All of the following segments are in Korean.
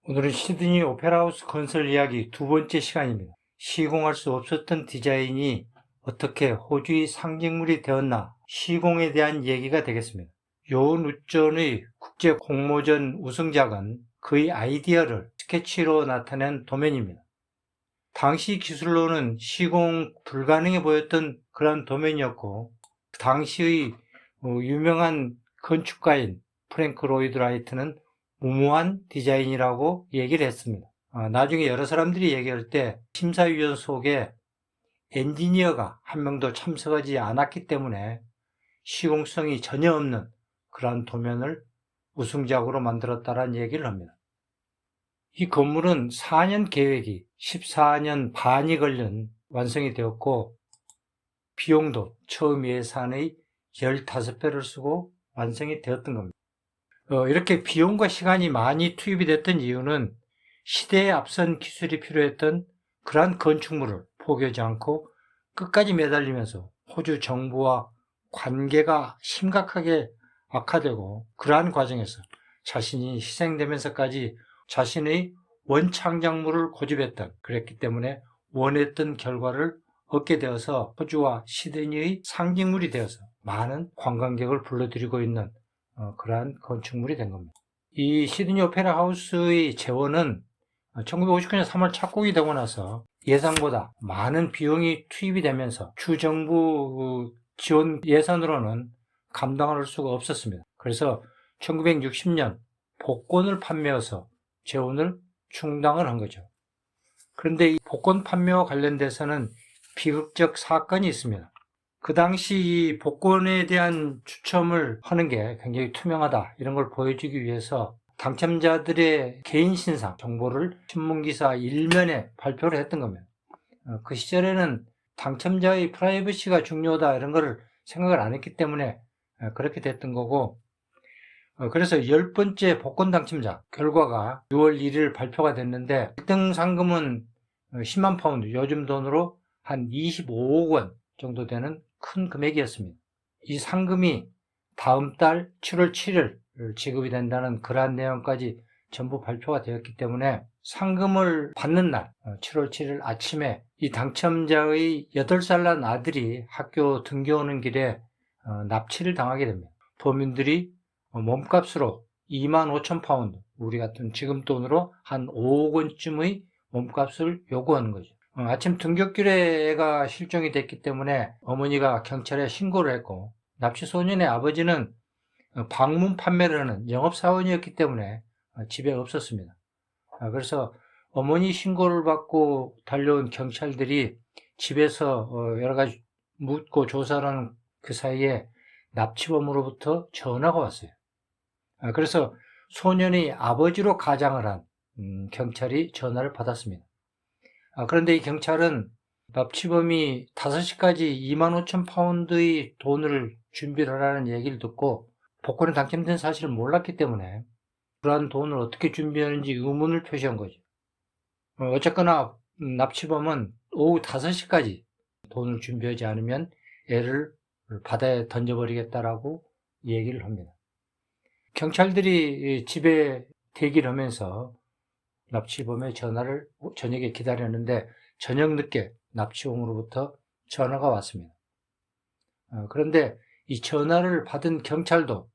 오늘은 시드니 오페라 하우스 건설 이야기 두 번째 시간입니다. 시공할 수 없었던 디자인이 어떻게 호주의 상징물이 되었나, 시공에 대한 얘기가 되겠습니다. 요누전의 국제 공모전 우승작은 그의 아이디어를 스케치로 나타낸 도면입니다. 당시 기술로는 시공 불가능해 보였던 그런 도면이었고, 당시의 유명한 건축가인 프랭크 로이드 라이트는 무모한 디자인이라고 얘기를 했습니다. 나중에 여러 사람들이 얘기할 때 심사위원 속에 엔지니어가 한 명도 참석하지 않았기 때문에 시공성이 전혀 없는 그러한 도면을 우승작으로 만들었다는 얘기를 합니다. 이 건물은 4년 계획이 14년 반이 걸린 완성이 되었고, 비용도 처음 예산의 15배를 쓰고 완성이 되었던 겁니다. 이렇게 비용과 시간이 많이 투입이 됐던 이유는 시대에 앞선 기술이 필요했던 그러한 건축물을 포기하지 않고 끝까지 매달리면서 호주 정부와 관계가 심각하게 악화되고, 그러한 과정에서 자신이 희생되면서까지 자신의 원창작물을 고집했던, 그랬기 때문에 원했던 결과를 얻게 되어서 호주와 시드니의 상징물이 되어서 많은 관광객을 불러들이고 있는 그러한 건축물이 된 겁니다. 이 시드니 오페라 하우스의 재원은 1959년 3월 착공이 되고 나서 예상보다 많은 비용이 투입이 되면서 주정부 지원 예산으로는 감당할 수가 없었습니다. 그래서 1960년 복권을 판매해서 재원을 충당을 한 거죠. 그런데 이 복권 판매와 관련돼서는 비극적 사건이 있습니다. 그 당시 이 복권에 대한 추첨을 하는 게 굉장히 투명하다, 이런 걸 보여주기 위해서 당첨자들의 개인 신상 정보를 신문기사 1면에 발표를 했던 겁니다. 그 시절에는 당첨자의 프라이버시가 중요하다, 이런 거를 생각을 안 했기 때문에 그렇게 됐던 거고, 그래서 10번째 복권 당첨자 결과가 6월 1일 발표가 됐는데 1등 상금은 10만 파운드, 요즘 돈으로 한 25억 원 정도 되는 큰 금액이었습니다. 이 상금이 다음 달 7월 7일 지급이 된다는 그러한 내용까지 전부 발표가 되었기 때문에 상금을 받는 날 7월 7일 아침에 이 당첨자의 8살 난 아들이 학교 등교하는 길에 납치를 당하게 됩니다. 범인들이 몸값으로 2만 5천 파운드, 우리 같은 지금 돈으로 한 5억 원쯤의 몸값을 요구하는 거죠. 아침 등굣길에 애가 실종이 됐기 때문에 어머니가 경찰에 신고를 했고, 납치 소년의 아버지는 방문 판매를 하는 영업사원이었기 때문에 집에 없었습니다. 그래서 어머니 신고를 받고 달려온 경찰들이 집에서 여러 가지 묻고 조사를 하는 그 사이에 납치범으로부터 전화가 왔어요. 그래서 소년이 아버지로 가장을 한 경찰이 전화를 받았습니다. 그런데 이 경찰은 납치범이 5시까지 2만 5천 파운드의 돈을 준비를 하라는 얘기를 듣고 복권에 당첨된 사실을 몰랐기 때문에 그러한 돈을 어떻게 준비하는지 의문을 표시한 거죠. 어쨌거나 납치범은 오후 5시까지 돈을 준비하지 않으면 애를 바다에 던져버리겠다라고 얘기를 합니다. 경찰들이 집에 대기를 하면서 납치범의 전화를 저녁에 기다렸는데 저녁 늦게 납치범으로부터 전화가 왔습니다. 그런데 이 전화를 받은 경찰도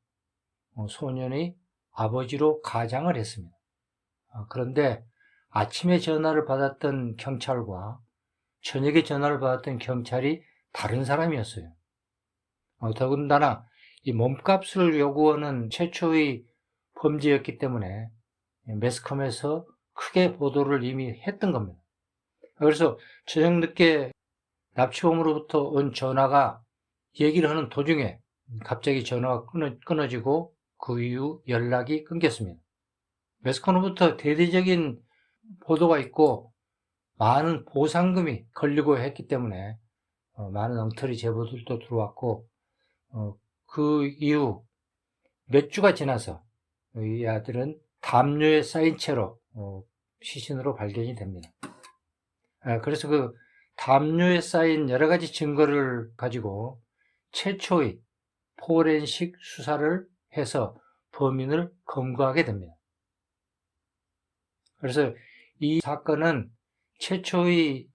소년의 아버지로 가장을 했습니다. 그런데 아침에 전화를 받았던 경찰과 저녁에 전화를 받았던 경찰이 다른 사람이었어요. 더군다나 이 몸값을 요구하는 최초의 범죄였기 때문에 매스컴에서 크게 보도를 이미 했던 겁니다. 그래서 저녁 늦게 납치범으로부터 온 전화가 얘기를 하는 도중에 갑자기 전화가 끊어지고 그 이후 연락이 끊겼습니다. 매스컴으로부터 대대적인 보도가 있고 많은 보상금이 걸리고 했기 때문에 많은 엉터리 제보들도 들어왔고, 그 이후 몇 주가 지나서 이 아들은 담요에 쌓인 채로 시신으로 발견이 됩니다. 그래서 그 담요에 쌓인 여러 가지 증거를 가지고 최초의 포렌식 수사를 해서 범인을 검거하게 됩니다. 그래서 이 사건은 최초의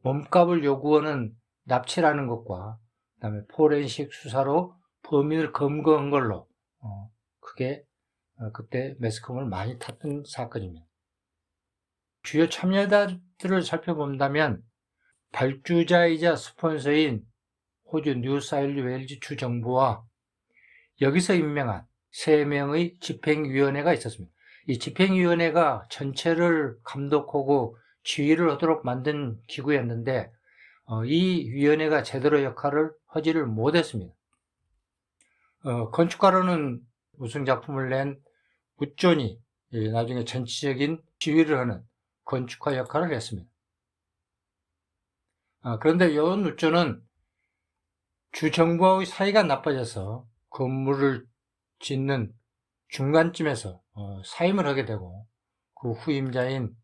몸값을 요구하는 납치라는 것과 그다음에 포렌식 수사로 범인을 검거한 걸로 그게 그때 매스컴을 많이 탔던 사건입니다. 주요 참여자들을 살펴본다면 발주자이자 스폰서인 호주 뉴사우스웨일즈 주정부와 여기서 임명한 3명의 집행위원회가 있었습니다. 이 집행위원회가 전체를 감독하고 지휘를 하도록 만든 기구였는데 이 위원회가 제대로 역할을 하지를 못했습니다. 건축가로는 우승작품을 낸 우존이 나중에 전체적인 지휘를 하는 건축가 역할을 했습니다. 그런데 이 우존은 주정부와의 사이가 나빠져서 건물을 짓는 중간쯤에서 사임을 하게 되고 그 후임자인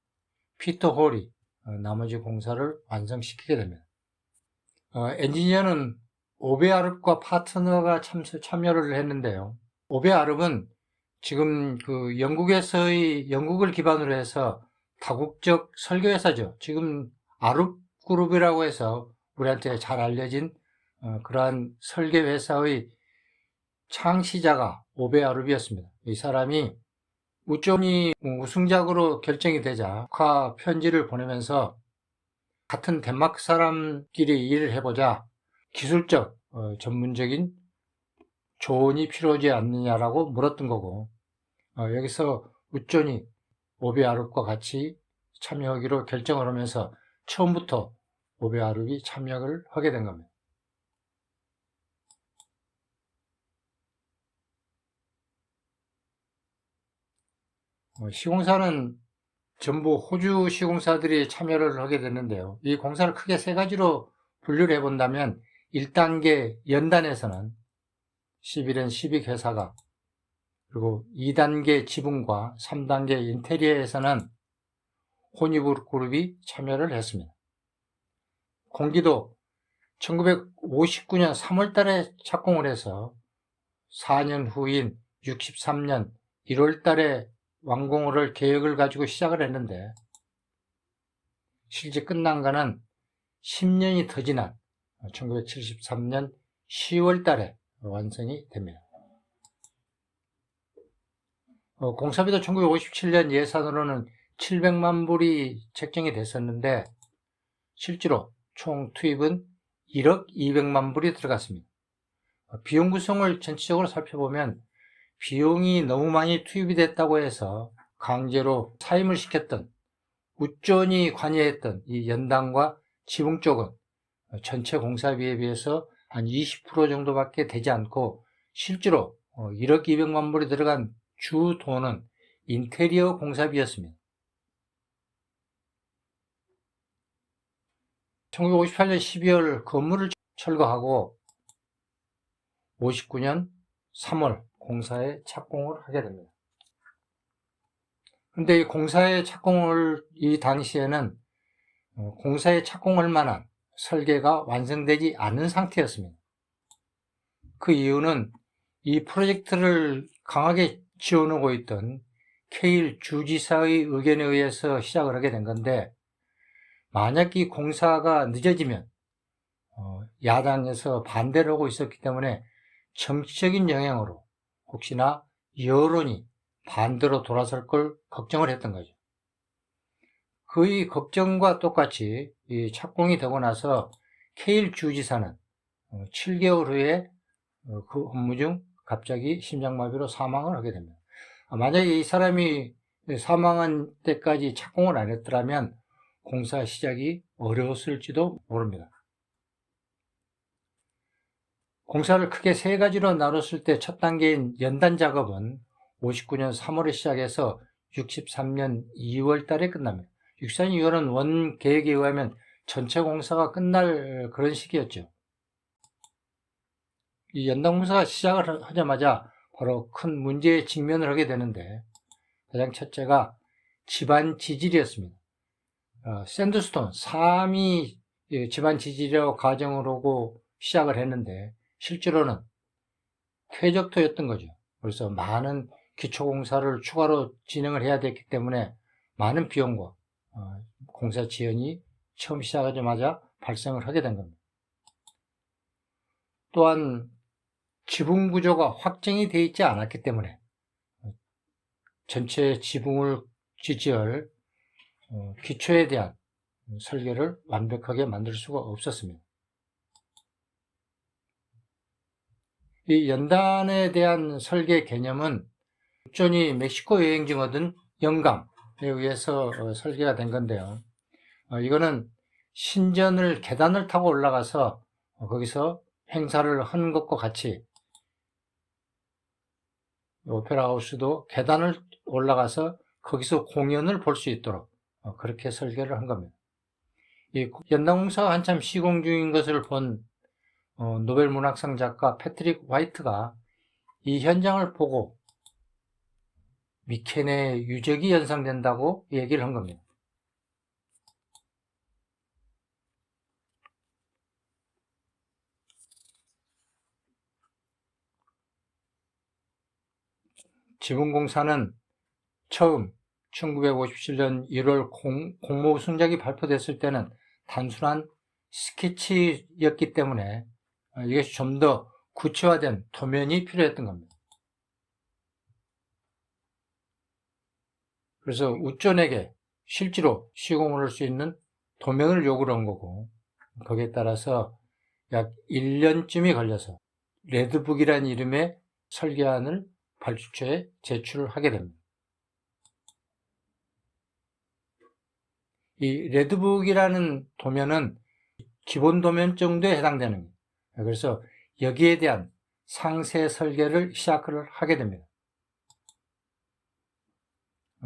피터 홀이 나머지 공사를 완성시키게 됩니다. 엔지니어는 오베 아룹과 파트너가 참여를 했는데요. 오베 아룹은 지금 그 영국을 기반으로 해서 다국적 설계회사죠. 지금 아룹 그룹이라고 해서 우리한테 잘 알려진 그러한 설계회사의 창시자가 오베 아룹이었습니다. 이 사람이 우존이 우승작으로 결정이 되자 축하 편지를 보내면서 같은 덴마크 사람끼리 일을 해보자, 기술적 전문적인 조언이 필요하지 않느냐라고 물었던 거고, 여기서 우존이 오베 아룹과 같이 참여하기로 결정을 하면서 처음부터 오베 아룹이 참여를 하게 된 겁니다. 시공사는 전부 호주 시공사들이 참여를 하게 됐는데요. 이 공사를 크게 3가지로 분류를 해본다면 1단계 연단에서는 11엔 12회사가, 그리고 2단계 지붕과 3단계 인테리어에서는 호니브 그룹이 참여를 했습니다. 공기도 1959년 3월 달에 착공을 해서 4년 후인 63년 1월 달에 완공을 할 계획을 가지고 시작을 했는데 실제 끝난 거는 10년이 더 지난 1973년 10월 달에 완성이 됩니다. 공사비도 1957년 예산으로는 700만 불이 책정이 됐었는데 실제로 총 투입은 1억 200만 불이 들어갔습니다. 비용 구성을 전체적으로 살펴보면 비용이 너무 많이 투입이 됐다고 해서 강제로 사임을 시켰던 우존이 관여했던 이 연단과 지붕 쪽은 전체 공사비에 비해서 한 20% 정도밖에 되지 않고 실제로 1억 200만 불이 들어간 주 돈은 인테리어 공사비였습니다. 1958년 12월 건물을 철거하고 59년 3월 공사에 착공을 하게 됩니다. 그런데 이 공사에 착공을 이 당시에는 공사에 착공할 만한 설계가 완성되지 않은 상태였습니다. 그 이유는 이 프로젝트를 강하게 지원하고 있던 케일 주지사의 의견에 의해서 시작을 하게 된 건데, 만약 이 공사가 늦어지면 야당에서 반대를 하고 있었기 때문에 정치적인 영향으로 혹시나 여론이 반대로 돌아설 걸 걱정을 했던 거죠. 그 걱정과 똑같이 이 착공이 되고 나서 케일 주지사는 7개월 후에 그 업무 중 갑자기 심장마비로 사망을 하게 됩니다. 만약에 이 사람이 사망한 때까지 착공을 안 했더라면 공사 시작이 어려웠을지도 모릅니다. 공사를 크게 3가지로 나눴을 때 첫 단계인 연단 작업은 59년 3월에 시작해서 63년 2월 달에 끝납니다. 63년 2월은 원 계획에 의하면 전체 공사가 끝날 그런 시기였죠. 이 연단 공사가 시작을 하자마자 바로 큰 문제에 직면을 하게 되는데, 가장 첫째가 집안 지질이었습니다. 샌드스톤, 삼이 집안 지질이라고 가정을 하고 시작을 했는데 실제로는 퇴적토였던 거죠. 그래서 많은 기초공사를 추가로 진행을 해야 됐기 때문에 많은 비용과 공사 지연이 처음 시작하자마자 발생을 하게 된 겁니다. 또한 지붕 구조가 확정이 되어 있지 않았기 때문에 전체 지붕을 지지할 기초에 대한 설계를 완벽하게 만들 수가 없었습니다. 이 연단에 대한 설계 개념은 존이 멕시코 여행 중 얻은 영감에 의해서 설계가 된 건데요. 이거는 신전을 계단을 타고 올라가서 거기서 행사를 하는 것과 같이 오페라 하우스도 계단을 올라가서 거기서 공연을 볼 수 있도록 그렇게 설계를 한 겁니다. 이 연단공사가 한참 시공 중인 것을 본 노벨 문학상 작가 패트릭 화이트가 이 현장을 보고 미케네 유적이 연상된다고 얘기를 한 겁니다. 지붕공사는 처음 1957년 1월 공모 승작이 발표됐을 때는 단순한 스케치였기 때문에 이것이 좀 더 구체화된 도면이 필요했던 겁니다. 그래서 우존에게 실제로 시공을 할 수 있는 도면을 요구를 한 거고, 거기에 따라서 약 1년쯤이 걸려서 레드북이라는 이름의 설계안을 발주처에 제출을 하게 됩니다. 이 레드북이라는 도면은 기본 도면 정도에 해당되는 겁니다. 그래서 여기에 대한 상세 설계를 시작을 하게 됩니다.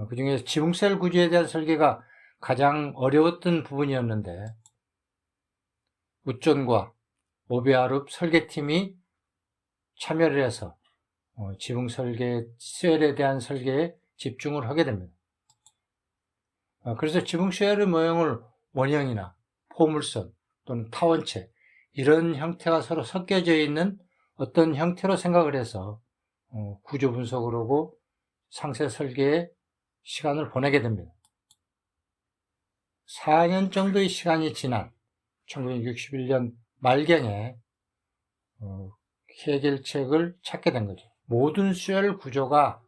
그 중에 지붕셀 구조에 대한 설계가 가장 어려웠던 부분이었는데 우존과 오베아룹 설계팀이 참여를 해서 지붕 설계, 쉘에 대한 설계에 집중을 하게 됩니다. 그래서 지붕 쉘의 모형을 원형이나 포물선 또는 타원체 이런 형태가 서로 섞여져 있는 어떤 형태로 생각을 해서 구조 분석을 하고 상세 설계에 시간을 보내게 됩니다. 4년 정도의 시간이 지난 1961년 말경에 해결책을 찾게 된 거죠. 모든 쉘 구조가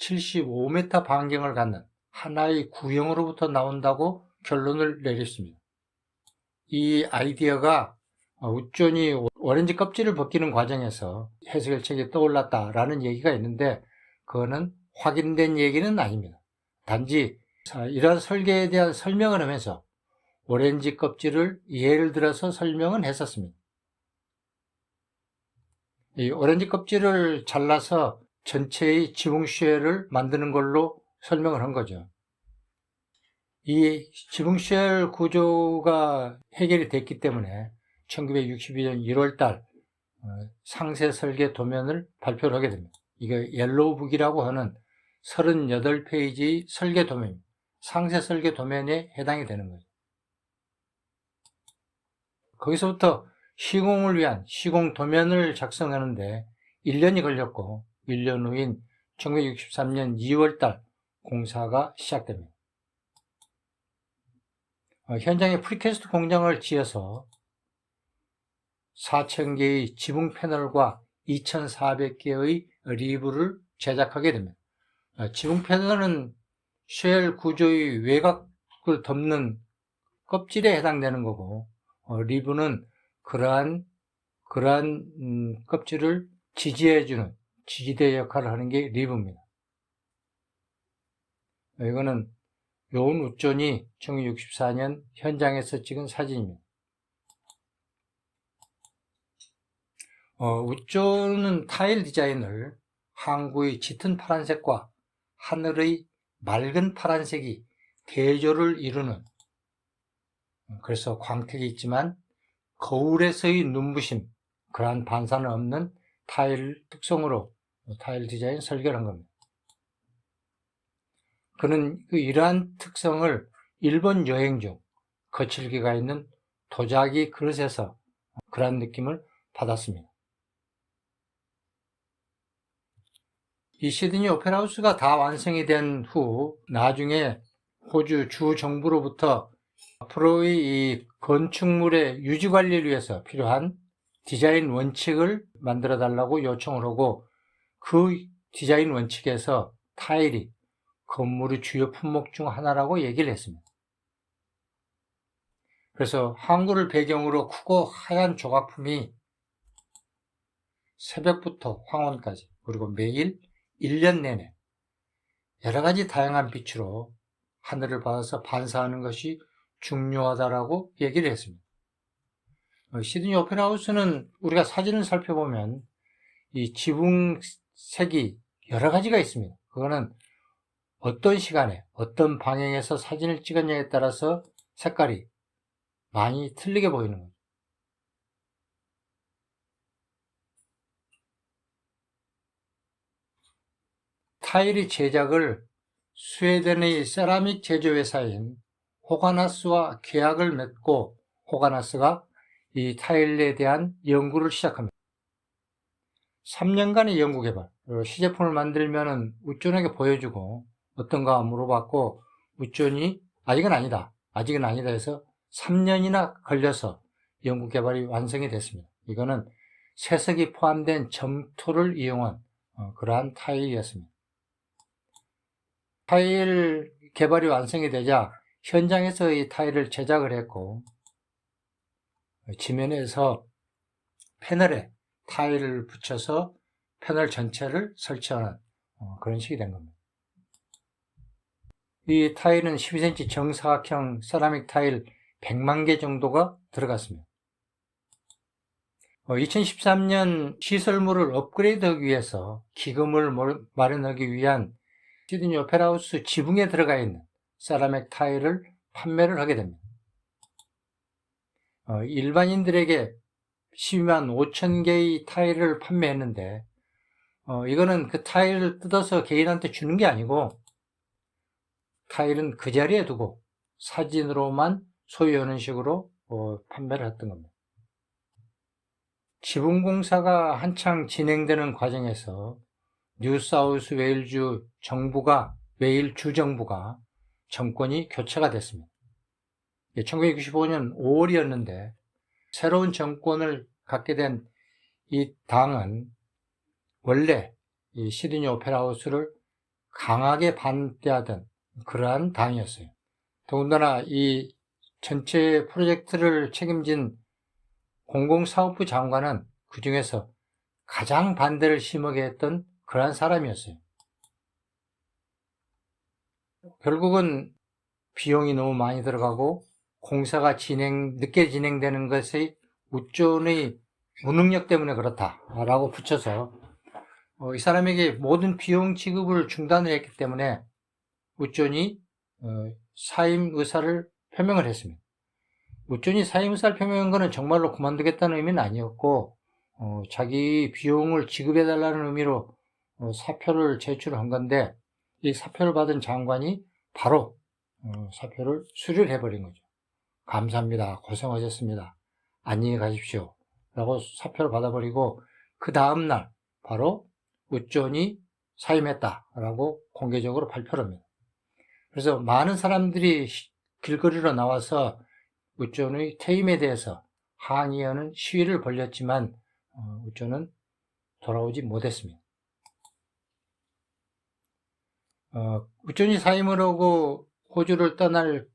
75m 반경을 갖는 하나의 구형으로부터 나온다고 결론을 내렸습니다. 이 아이디어가 우존이 오렌지 껍질을 벗기는 과정에서 해결책이 떠올랐다라는 얘기가 있는데 그거는 확인된 얘기는 아닙니다. 단지 이러한 설계에 대한 설명을 하면서 오렌지 껍질을 예를 들어서 설명은 했었습니다. 이 오렌지 껍질을 잘라서 전체의 지붕 쉘을 만드는 걸로 설명을 한 거죠. 이 지붕 쉘 구조가 해결이 됐기 때문에 1962년 1월달 상세 설계 도면을 발표를 하게 됩니다. 이거 옐로우북이라고 하는 38페이지 설계 도면입니다. 상세 설계 도면에 해당이 되는 거죠. 거기서부터 시공을 위한 시공 도면을 작성하는데 1년이 걸렸고 1년 후인 1963년 2월달 공사가 시작됩니다. 현장에 프리캐스트 공장을 지어서 4,000개의 지붕 패널과 2,400개의 리브를 제작하게 됩니다. 지붕 패널은 쉘 구조의 외곽을 덮는 껍질에 해당되는 거고, 리브는 그러한 껍질을 지지해주는 지지대 역할을 하는 게 리브입니다. 이거는 요온 우존이 1964년 현장에서 찍은 사진입니다. 우존은 타일 디자인을 항구의 짙은 파란색과 하늘의 맑은 파란색이 대조를 이루는, 그래서 광택이 있지만 거울에서의 눈부심, 그러한 반사는 없는 타일 특성으로 타일 디자인 설계를 한 겁니다. 그는 이러한 특성을 일본 여행 중 거칠기가 있는 도자기 그릇에서 그러한 느낌을 받았습니다. 이 시드니 오페라 하우스가 다 완성이 된 후 나중에 호주 주 정부로부터 앞으로의 이 건축물의 유지 관리를 위해서 필요한 디자인 원칙을 만들어 달라고 요청을 하고, 그 디자인 원칙에서 타일이 건물의 주요 품목 중 하나라고 얘기를 했습니다. 그래서 항구를 배경으로 크고 하얀 조각품이 새벽부터 황혼까지, 그리고 매일 1년 내내 여러 가지 다양한 빛으로 하늘을 받아서 반사하는 것이 중요하다라고 얘기를 했습니다. 시드니 오페라 하우스는 우리가 사진을 살펴보면 이 지붕색이 여러 가지가 있습니다. 그거는 어떤 시간에 어떤 방향에서 사진을 찍었냐에 따라서 색깔이 많이 틀리게 보이는 거죠. 타일의 제작을 스웨덴의 세라믹 제조회사인 호가나스와 계약을 맺고, 호가나스가 이 타일에 대한 연구를 시작합니다. 3년간의 연구 개발, 시제품을 만들면은 우존에게 보여주고 어떤가 물어봤고, 우존이 아직은 아니다 해서 3년이나 걸려서 연구 개발이 완성이 됐습니다. 이거는 세석이 포함된 점토를 이용한 그러한 타일이었습니다. 타일 개발이 완성이 되자 현장에서 이 타일을 제작을 했고, 지면에서 패널에 타일을 붙여서 패널 전체를 설치하는 그런 식이 된 겁니다. 이 타일은 12cm 정사각형 세라믹 타일 100만 개 정도가 들어갔습니다. 2013년 시설물을 업그레이드하기 위해서 기금을 마련하기 위한 시드니 오페라 하우스 지붕에 들어가 있는 세라믹 타일을 판매를 하게 됩니다. 일반인들에게 12만 5천 개의 타일을 판매했는데, 이거는 그 타일을 뜯어서 개인한테 주는 게 아니고, 타일은 그 자리에 두고 사진으로만 소유하는 식으로 판매를 했던 겁니다. 지붕 공사가 한창 진행되는 과정에서 뉴사우스 웨일주 정부가 정권이 교체가 됐습니다. 1995년 5월이었는데 새로운 정권을 갖게 된 이 당은 원래 이 시드니 오페라 하우스를 강하게 반대하던 그러한 당이었어요. 더군다나 이 전체 프로젝트를 책임진 공공사업부 장관은 그 중에서 가장 반대를 심하게 했던 그러한 사람이었어요. 결국은 비용이 너무 많이 들어가고 공사가 늦게 진행되는 것이 우존의 무능력 때문에 그렇다라고 붙여서 이 사람에게 모든 비용 지급을 중단을 했기 때문에 우존이 사임 의사를 표명을 했습니다. 우존이 사임 의사를 표명한 것은 정말로 그만두겠다는 의미는 아니었고, 자기 비용을 지급해달라는 의미로 사표를 제출한 건데, 이 사표를 받은 장관이 바로 사표를 수리를 해버린 거죠. 감사합니다. 고생하셨습니다. 안녕히 가십시오. 라고 사표를 받아버리고, 그 다음날 바로 우존이 사임했다라고 공개적으로 발표를 합니다. 그래서 많은 사람들이 길거리로 나와서 우존의 퇴임에 대해서 항의하는 시위를 벌였지만 우존은 돌아오지 못했습니다. 우존이 사임을 하고 호주를 떠날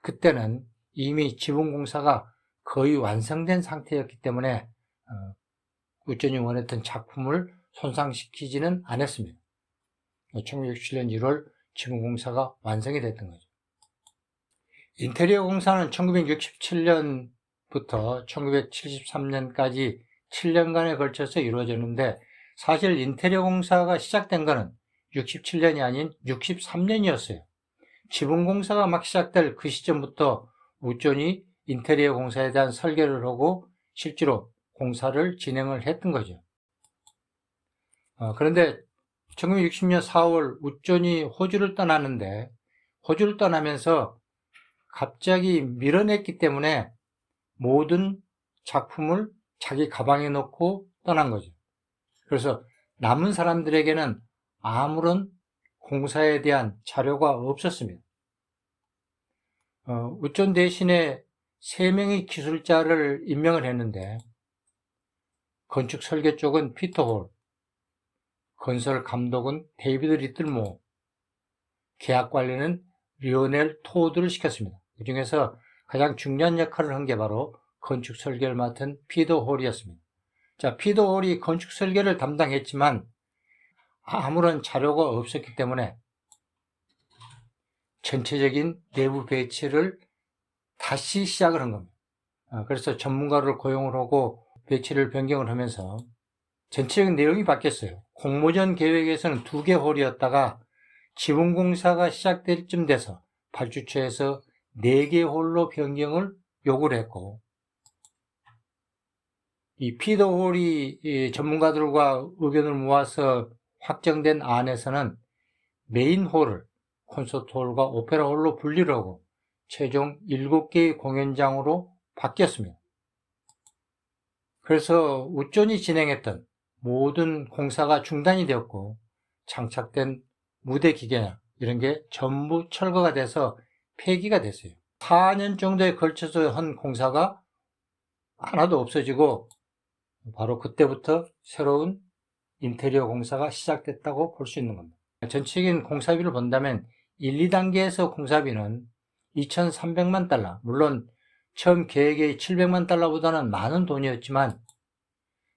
그때는 이미 지붕공사가 거의 완성된 상태였기 때문에 우존이 원했던 작품을 손상시키지는 않았습니다. 1967년 1월 지붕공사가 완성이 됐던 거죠. 인테리어 공사는 1967년부터 1973년까지 7년간에 걸쳐서 이루어졌는데, 사실 인테리어 공사가 시작된 것은 67년이 아닌 63년이었어요. 지붕 공사가 막 시작될 그 시점부터 우존이 인테리어 공사에 대한 설계를 하고 실제로 공사를 진행을 했던 거죠. 그런데 1960년 4월 우존이 호주를 떠나는데, 호주를 떠나면서 갑자기 밀어냈기 때문에 모든 작품을 자기 가방에 넣고 떠난 거죠. 그래서 남은 사람들에게는 아무런 공사에 대한 자료가 없었습니다. 우존 대신에 3명의 기술자를 임명을 했는데 건축 설계 쪽은 피터 홀, 건설 감독은 데이비드 리틀모, 계약 관리는 리오넬 토드를 시켰습니다. 그 중에서 가장 중요한 역할을 한 게 바로 건축 설계를 맡은 피터 홀이었습니다. 자, 피터 홀이 건축 설계를 담당했지만 아무런 자료가 없었기 때문에 전체적인 내부 배치를 다시 시작을 한 겁니다. 그래서 전문가를 고용을 하고 배치를 변경을 하면서 전체적인 내용이 바뀌었어요. 공모전 계획에서는 2개 홀이었다가 지붕공사가 시작될 쯤 돼서 발주처에서 4개 홀로 변경을 요구를 했고, 이 피더 홀이 전문가들과 의견을 모아서 확정된 안에서는 메인 홀을 콘서트 홀과 오페라 홀로 분리를 하고 최종 7개의 공연장으로 바뀌었습니다. 그래서 우존이 진행했던 모든 공사가 중단이 되었고 장착된 무대 기계나 이런 게 전부 철거가 돼서 폐기가 됐어요. 4년 정도에 걸쳐서 한 공사가 하나도 없어지고 바로 그때부터 새로운 인테리어 공사가 시작됐다고 볼 수 있는 겁니다. 전체적인 공사비를 본다면 1, 2단계에서 공사비는 2,300만 달러, 물론 처음 계획의 700만 달러보다는 많은 돈이었지만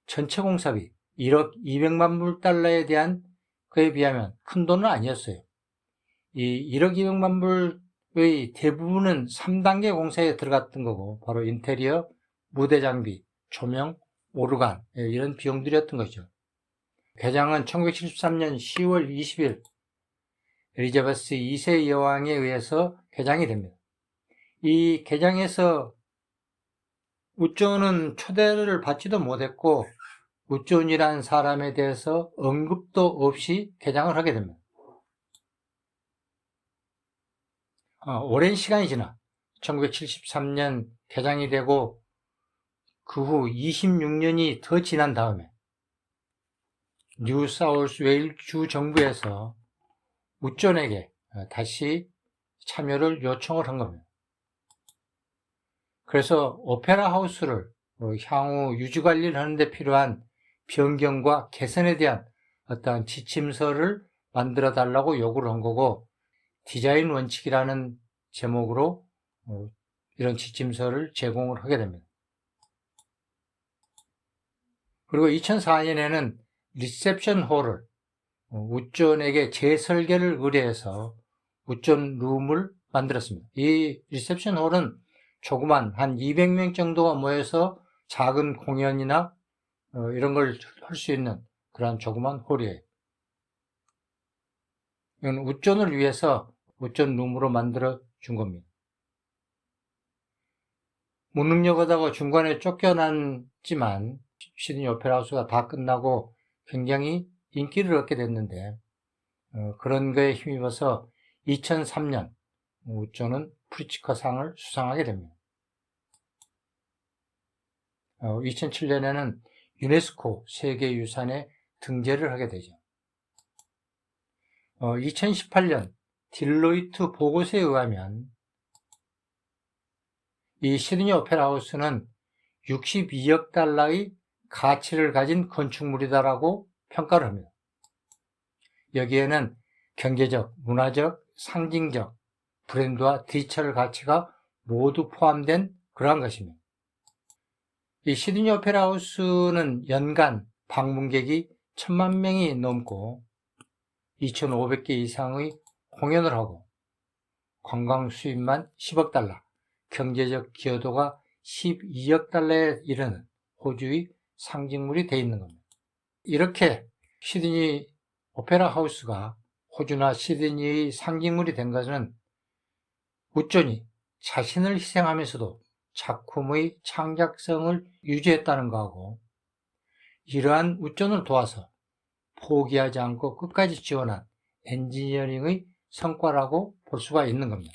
전체 공사비 1억 200만 불 달러에 대한 그에 비하면 큰 돈은 아니었어요. 이 1억 200만 불의 대부분은 3단계 공사에 들어갔던 거고 바로 인테리어, 무대 장비, 조명, 오르간 이런 비용들이었던 거죠. 개장은 1973년 10월 20일 엘리자베스 2세 여왕에 의해서 개장이 됩니다. 이 개장에서 우존은 초대를 받지도 못했고 우존이라는 사람에 대해서 언급도 없이 개장을 하게 됩니다. 오랜 시간이 지나 1973년 개장이 되고 그 후 26년이 더 지난 다음에 뉴사우스 웨일즈 주 정부에서 우존에게 다시 참여를 요청을 한 겁니다. 그래서 오페라 하우스를 향후 유지관리를 하는 데 필요한 변경과 개선에 대한 어떠한 지침서를 만들어 달라고 요구를 한 거고 디자인 원칙이라는 제목으로 이런 지침서를 제공을 하게 됩니다. 그리고 2004년에는 리셉션 홀을 우존에게 재설계를 의뢰해서 우존 룸을 만들었습니다. 이 리셉션 홀은 조그만 한 200명 정도가 모여서 작은 공연이나 이런 걸 할 수 있는 그런 조그만 홀이에요. 이건 우존을 위해서 우존 룸으로 만들어 준 겁니다. 무능력하다고 중간에 쫓겨났지만 시드니 오페라 하우스가 다 끝나고 굉장히 인기를 얻게 됐는데 그런 거에 힘입어서 2003년 우존은 프리츠커 상을 수상하게 됩니다. 2007년에는 유네스코 세계유산에 등재를 하게 되죠. 2018년 딜로이트 보고서에 의하면 이 시드니 오페라 하우스는 62억 달러의 가치를 가진 건축물이다라고 평가를 합니다. 여기에는 경제적, 문화적, 상징적, 브랜드와 디지털 가치가 모두 포함된 그러한 것입니다. 이 시드니 오페라 하우스는 연간 방문객이 1,000만 명이 넘고 2,500개 이상의 공연을 하고 관광 수입만 10억 달러, 경제적 기여도가 12억 달러에 이르는 호주의 상징물이 되어 있는 겁니다. 이렇게 시드니 오페라 하우스가 호주나 시드니의 상징물이 된 것은 우존이 자신을 희생하면서도 작품의 창작성을 유지했다는 거하고 이러한 우존을 도와서 포기하지 않고 끝까지 지원한 엔지니어링의 성과라고 볼 수가 있는 겁니다.